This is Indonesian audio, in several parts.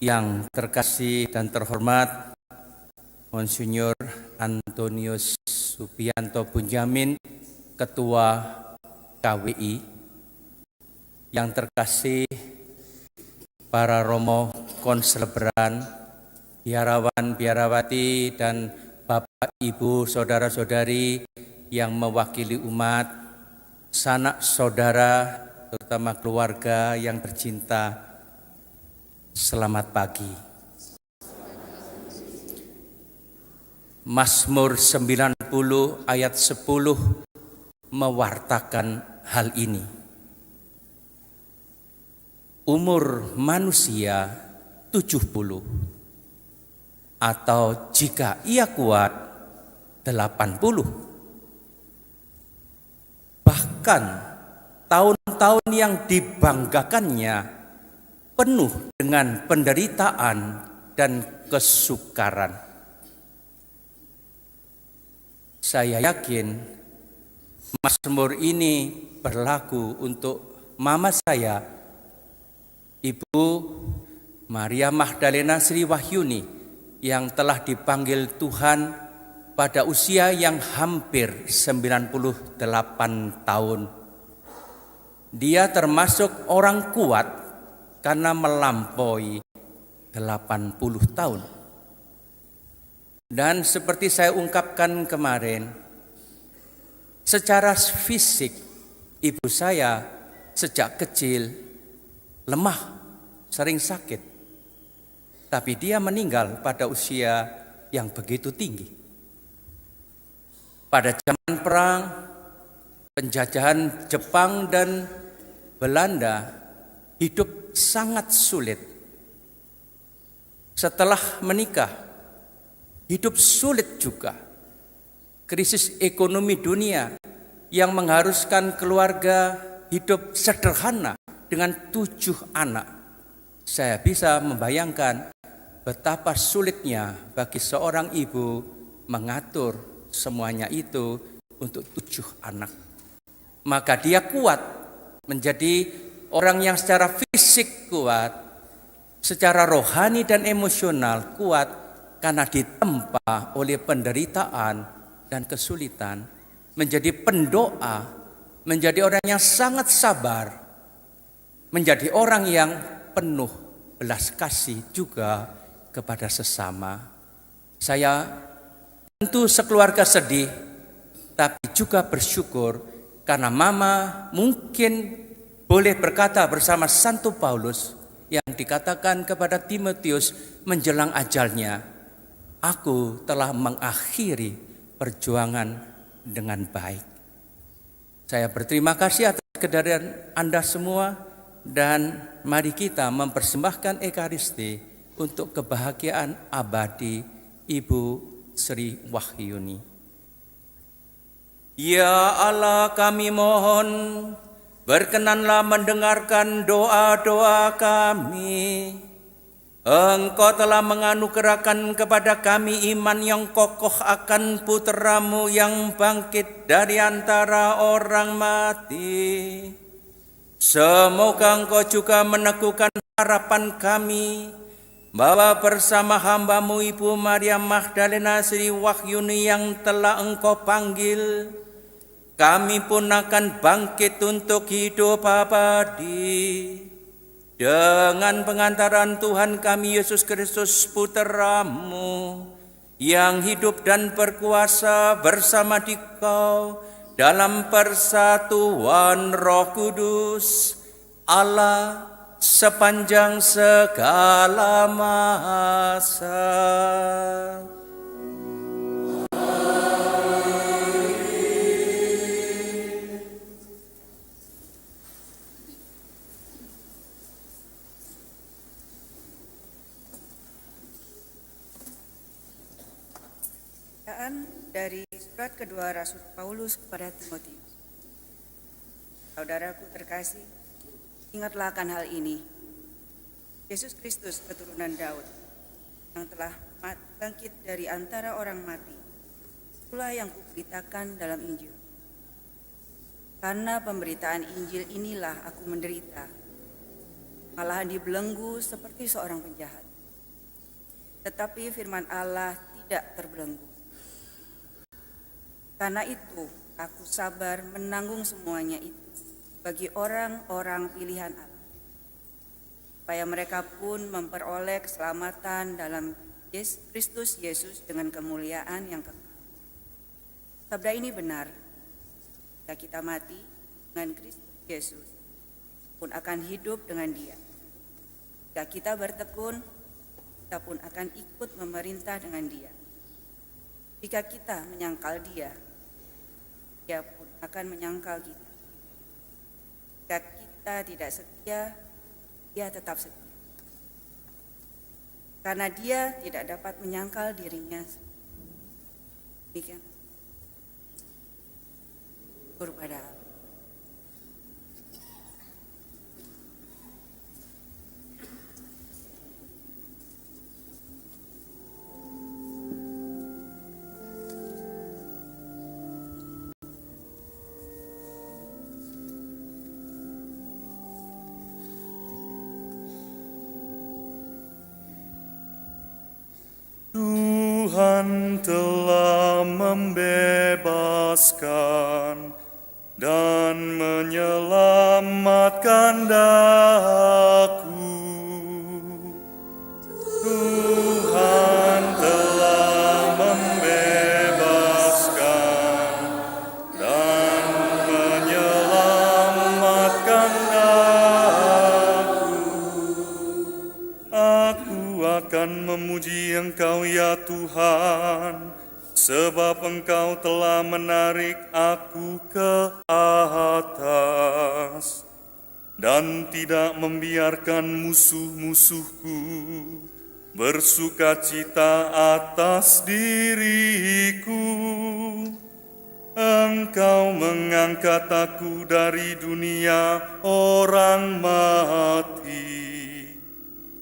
Yang terkasih dan terhormat Monsinyur Antonius Subianto Bunyamin, Ketua KWI. Yang terkasih para romo konseleberan, biarawan, biarawati, dan Bapak, Ibu, saudara-saudari yang mewakili umat, sanak saudara, terutama keluarga yang tercinta, selamat pagi. Mazmur 90 ayat 10 mewartakan hal ini. Umur manusia 70, atau jika ia kuat 80. Bahkan tahun-tahun yang dibanggakannya penuh dengan penderitaan dan kesukaran. Saya yakin Mazmur ini berlaku untuk mama saya, Ibu Maria Magdalena Sri Wahyuni, yang telah dipanggil Tuhan pada usia yang hampir 98 tahun. Dia termasuk orang kuat karena melampaui 80 tahun. Dan seperti saya ungkapkan kemarin, secara fisik ibu saya sejak kecil lemah, sering sakit. Tapi dia meninggal pada usia yang begitu tinggi. Pada zaman perang, penjajahan Jepang dan Belanda, hidup sangat sulit. Setelah menikah, hidup sulit juga. Krisis ekonomi dunia yang mengharuskan keluarga hidup sederhana dengan 7 anak. Saya bisa membayangkan betapa sulitnya bagi seorang ibu mengatur semuanya itu untuk 7 anak. Maka dia kuat, menjadi orang yang secara fisik kuat, secara rohani dan emosional kuat, karena ditempa oleh penderitaan dan kesulitan, menjadi pendoa, menjadi orang yang sangat sabar, menjadi orang yang penuh belas kasih juga kepada sesama. Saya tentu sekeluarga sedih, tapi juga bersyukur karena mama mungkin boleh berkata bersama Santo Paulus yang dikatakan kepada Timotius menjelang ajalnya, aku telah mengakhiri perjuangan dengan baik. Saya berterima kasih atas kehadiran Anda semua, dan mari kita mempersembahkan Ekaristi untuk kebahagiaan abadi Ibu Sri Wahyuni. Ya Allah, kami mohon, berkenanlah mendengarkan doa-doa kami. Engkau telah menganugerahkan kepada kami iman yang kokoh akan putra-Mu yang bangkit dari antara orang mati. Semoga Engkau juga meneguhkan harapan kami bahwa bersama hamba-Mu Ibu Maria Magdalena Sri Wahyuni yang telah Engkau panggil, kami pun akan bangkit untuk hidup abadi. Dengan pengantaran Tuhan kami Yesus Kristus putra-Mu, yang hidup dan berkuasa bersama Dikau dalam persatuan Roh Kudus, Allah sepanjang segala masa. Dari surat kedua Rasul Paulus kepada Timotius. Saudaraku terkasih, ingatlah akan hal ini. Yesus Kristus keturunan Daud, yang telah bangkit dari antara orang mati, itulah yang kuberitakan dalam Injil. Karena pemberitaan Injil inilah aku menderita, malahan dibelenggu seperti seorang penjahat. tetapi firman Allah tidak terbelenggu. Karena itu, aku sabar menanggung semuanya itu bagi orang-orang pilihan Allah, supaya mereka pun memperoleh keselamatan dalam Kristus Yesus dengan kemuliaan yang kekal. Sabda ini benar, jika kita mati dengan Kristus Yesus, pun akan hidup dengan Dia. Jika kita bertekun, kita pun akan ikut memerintah dengan Dia. Jika kita menyangkal Dia, Dia pun akan menyangkal kita. Jika kita tidak setia, Dia tetap setia. Karena Dia tidak dapat menyangkal dirinya. Demikian. Kepada Allah. Tuhan telah membebaskan dan menyelamatkan daku. Tuhan telah membebaskan dan menyelamatkan daku. Aku akan memuji Engkau ya Tuhan, sebab Engkau telah menarik aku ke atas dan tidak membiarkan musuh-musuhku bersukacita atas diriku. Engkau mengangkat aku dari dunia orang mati.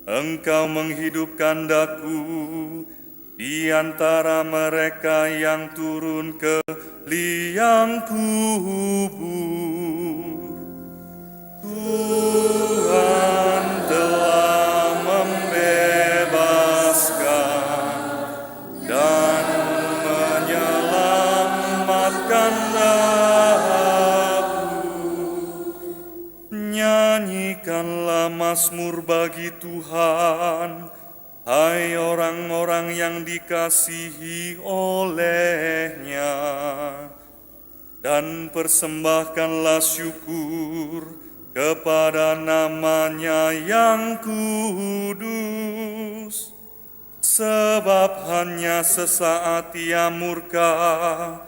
Engkau menghidupkan daku di antara mereka yang turun ke liang kubur. Tuhan telah membebaskan dan menyelamatkan aku. Nyanyikanlah mazmur bagi Tuhan, hai orang-orang yang dikasihi oleh-Nya, dan persembahkanlah syukur kepada nama-Nya yang kudus. Sebab hanya sesaat Ia murka,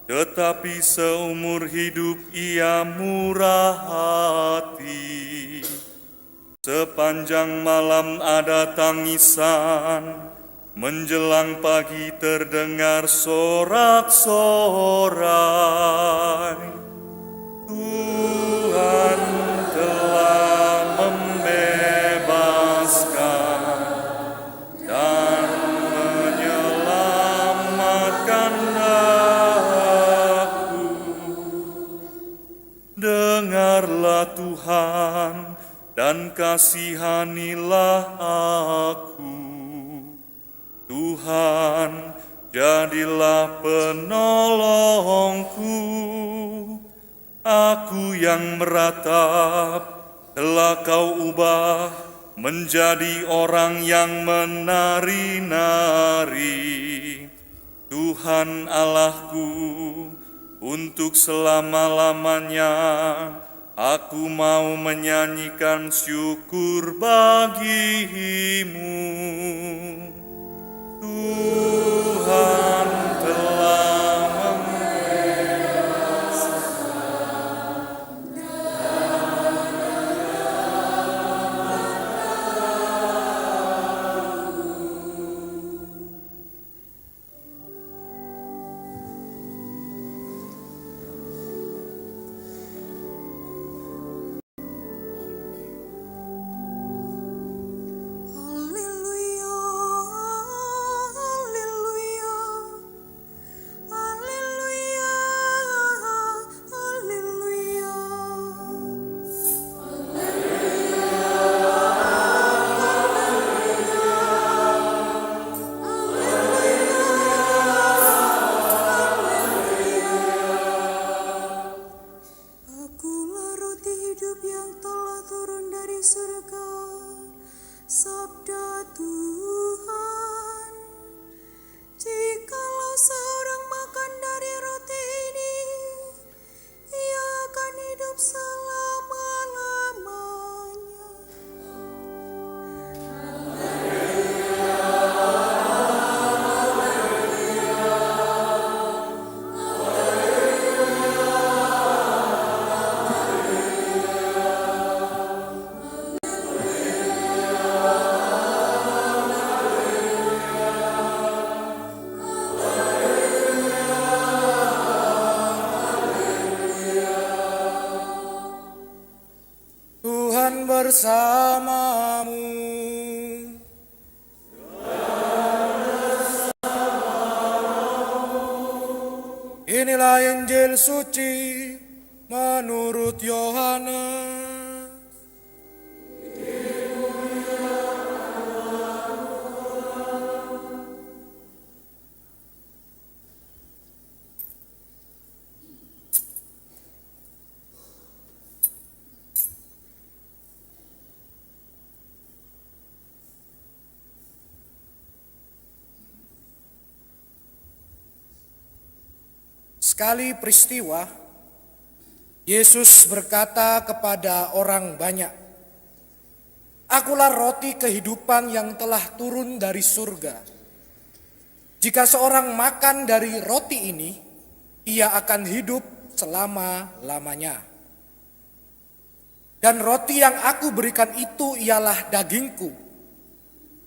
tetapi seumur hidup Ia murah hati. Sepanjang malam ada tangisan, menjelang pagi terdengar sorak-sorai. Tuhan telah membebaskan dan menyelamatkan aku. Dengarlah Tuhan, dan kasihanilah aku. Tuhan, jadilah penolongku. Aku yang meratap telah Kau ubah menjadi orang yang menari-nari. Tuhan Allahku, untuk selama-lamanya aku mau menyanyikan syukur bagi-Mu. Tuhan telah membebaskan Haleluya, haleluya. bersamamu. Inilah Injil suci menurut Yohanes. Sekali peristiwa, Yesus berkata kepada orang banyak, "Akulah roti kehidupan yang telah turun dari surga. Jika seorang makan dari roti ini, ia akan hidup selama-lamanya. Dan roti yang aku berikan itu ialah dagingku,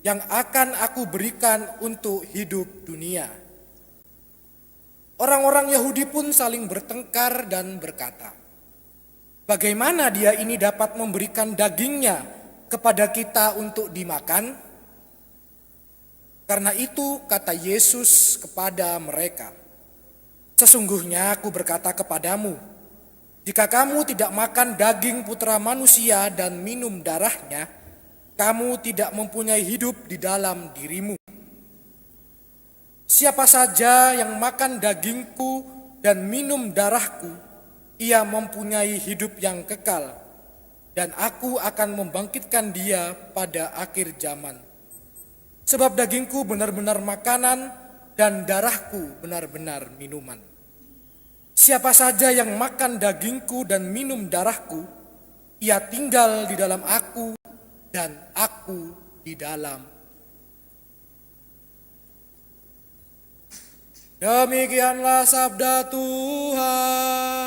yang akan aku berikan untuk hidup dunia." Orang-orang Yahudi pun saling bertengkar dan berkata, "Bagaimana dia ini dapat memberikan dagingnya kepada kita untuk dimakan?" Karena itu kata Yesus kepada mereka, "Sesungguhnya aku berkata kepadamu, jika kamu tidak makan daging Putra Manusia dan minum darahnya, kamu tidak mempunyai hidup di dalam dirimu. Siapa saja yang makan dagingku dan minum darahku, ia mempunyai hidup yang kekal, dan aku akan membangkitkan dia pada akhir zaman. Sebab dagingku benar-benar makanan dan darahku benar-benar minuman. Siapa saja yang makan dagingku dan minum darahku, ia tinggal di dalam aku dan aku di dalam." Demikianlah sabda Tuhan.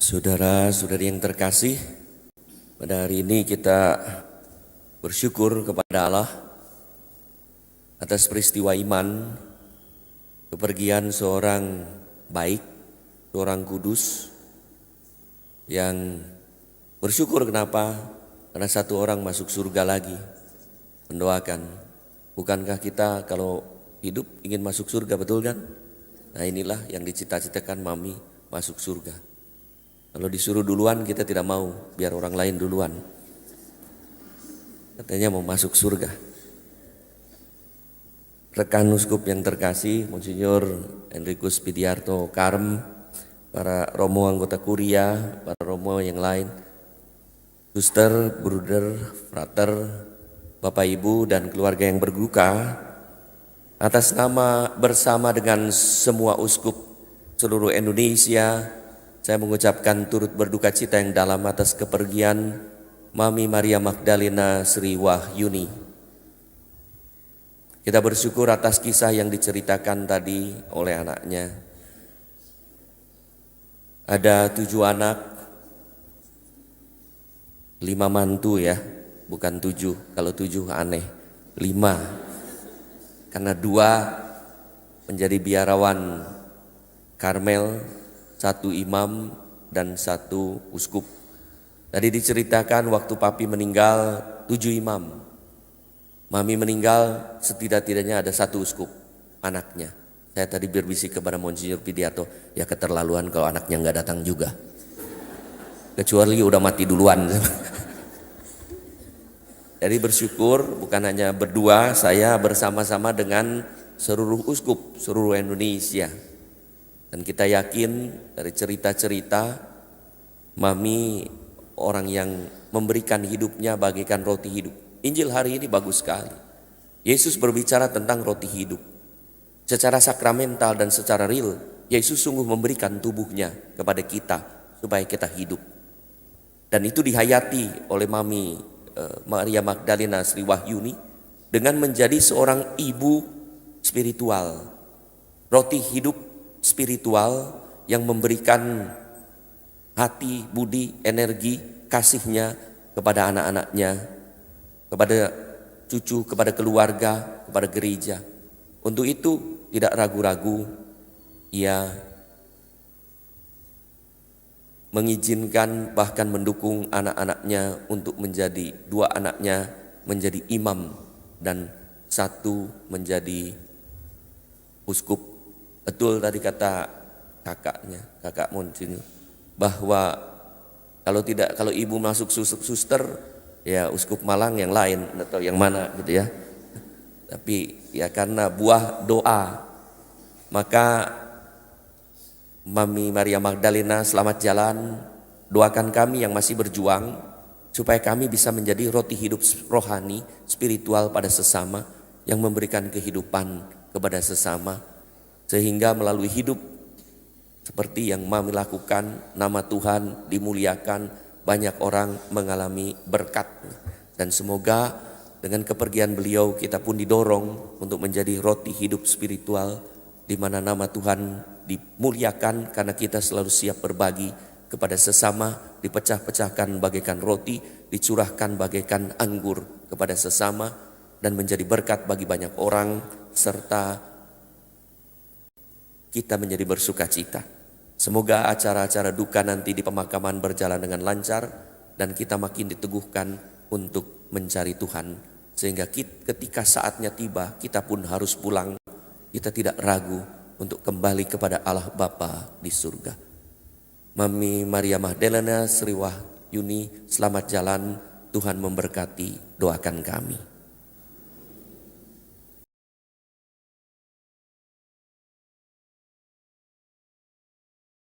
Saudara-saudari yang terkasih, pada hari ini kita bersyukur kepada Allah atas peristiwa iman, kepergian seorang baik, seorang kudus yang bersyukur. Kenapa? Karena satu orang masuk surga lagi. Mendoakan, bukankah kita kalau hidup ingin masuk surga, betul kan? Nah, inilah yang dicita-citakan Mami, masuk surga. Kalau disuruh duluan kita tidak mau, biar orang lain duluan. Katanya mau masuk surga. Rekan uskup yang terkasih, Monsinyur Enrikus Pidiarto Karm, para romo anggota kuria, para romo yang lain, suster, bruder, frater, Bapak Ibu dan keluarga yang berduka, atas nama bersama dengan semua uskup seluruh Indonesia, saya mengucapkan turut berduka cita yang dalam atas kepergian Mami Maria Magdalena Sri Wahyuni. Kita bersyukur atas kisah yang diceritakan tadi oleh anaknya. Ada 7 anak, 5 mantu ya, bukan 7. Kalau 7 aneh, 5. Karena 2 menjadi biarawan Karmel, 1 imam dan 1 uskup. Tadi diceritakan waktu papi meninggal 7 imam. Mami meninggal setidak-tidaknya ada 1 uskup anaknya. Saya tadi berbisik kepada Monsinyur Pidiarto, ya keterlaluan kalau anaknya nggak datang juga. Kecuali udah mati duluan. Jadi bersyukur bukan hanya berdua, saya bersama-sama dengan seluruh uskup, seluruh Indonesia. Dan kita yakin dari cerita-cerita, Mami orang yang memberikan hidupnya bagaikan roti hidup. Injil hari ini bagus sekali. Yesus berbicara tentang roti hidup. Secara sakramental dan secara real, Yesus sungguh memberikan tubuhnya kepada kita supaya kita hidup. Dan itu dihayati oleh Mami Maria Magdalena Sri Wahyuni dengan menjadi seorang ibu spiritual. Roti hidup spiritual yang memberikan hati, budi, energi, kasihnya kepada anak-anaknya, kepada cucu, kepada keluarga, kepada gereja. Untuk itu tidak ragu-ragu ia mengizinkan bahkan mendukung anak-anaknya untuk menjadi, 2 anaknya menjadi imam dan 1 menjadi uskup. Betul tadi kata kakaknya, kakak Monsinyur, bahwa kalau ibu masuk suster, ya uskup Malang yang lain atau yang mana gitu ya. Tapi ya karena buah doa, maka Mami Maria Magdalena selamat jalan, doakan kami yang masih berjuang supaya kami bisa menjadi roti hidup rohani, spiritual pada sesama, yang memberikan kehidupan kepada sesama, sehingga melalui hidup seperti yang Mami lakukan, nama Tuhan dimuliakan, banyak orang mengalami berkat. Dan semoga dengan kepergian beliau kita pun didorong untuk menjadi roti hidup spiritual, di mana nama Tuhan dimuliakan karena kita selalu siap berbagi kepada sesama, dipecah-pecahkan bagaikan roti, dicurahkan bagaikan anggur kepada sesama, dan menjadi berkat bagi banyak orang, serta kita menjadi bersuka cita. Semoga acara-acara duka nanti di pemakaman berjalan dengan lancar, dan kita makin diteguhkan untuk mencari Tuhan. Sehingga ketika saatnya tiba, kita pun harus pulang. Kita tidak ragu untuk kembali kepada Allah Bapa di surga. Mami Maria Magdalena, Sri Wahyuni, selamat jalan. Tuhan memberkati, doakan kami.